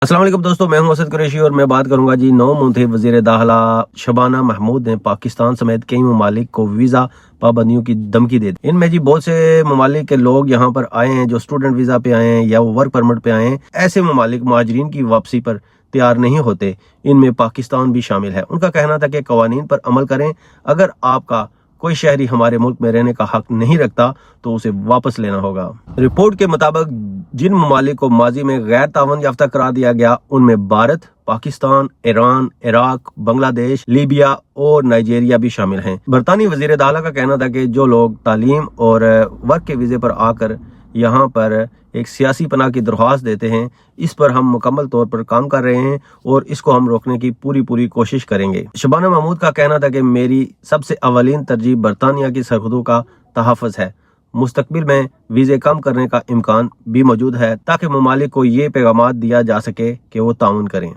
अस्सलाम वालेकुम दोस्तों, मैं हूं असद कुरैशी और मैं बात करूंगा जी 9 मुंतखब वज़ीर दाखिला शबाना महमूद ने पाकिस्तान समेत कई ममालिक को वीज़ा पाबंदियों की धमकी दे दी। इनमें जी बहुत से ममालिक के लोग यहाँ पर आए हैं जो स्टूडेंट वीज़ा पे आए हैं या वो वर्क परमिट पे आए हैं। ऐसे ममालिक महाजरीन की वापसी पर तैयार नहीं होते, इनमें पाकिस्तान भी शामिल है। उनका कहना था कि कवानीन पर अमल करें, अगर आपका कोई शहरी हमारे मुल्क में रहने का हक नहीं रखता तो उसे वापस लेना होगा। रिपोर्ट के मुताबिक जिन ममालिक को माजी में गैर तावन याफ्ता करार दिया गया उनमें Bharat, Pakistan, Iran, Iraq, Bangladesh, Libya और नाइजीरिया भी शामिल हैं। बरतानी वजीर दाखिला का कहना था कि जो लोग तालीम और वर्क के वीज़े पर आकर यहाँ पर एक सियासी पनाह की दरख्वास्त देते हैं, इस पर हम मुकम्मल तौर पर काम कर रहे हैं और इसको हम रोकने की पूरी कोशिश करेंगे। शबाना महमूद का कहना था कि मेरी सबसे अवलीन तरजीह बरतानिया की सरहदों का तहफ़्फ़ुज़ है। मुस्तकबिल में वीज़े कम करने का इम्कान भी मौजूद है ताकि ममालिक को ये पैगाम दिया जा सके कि वो ताउन करें।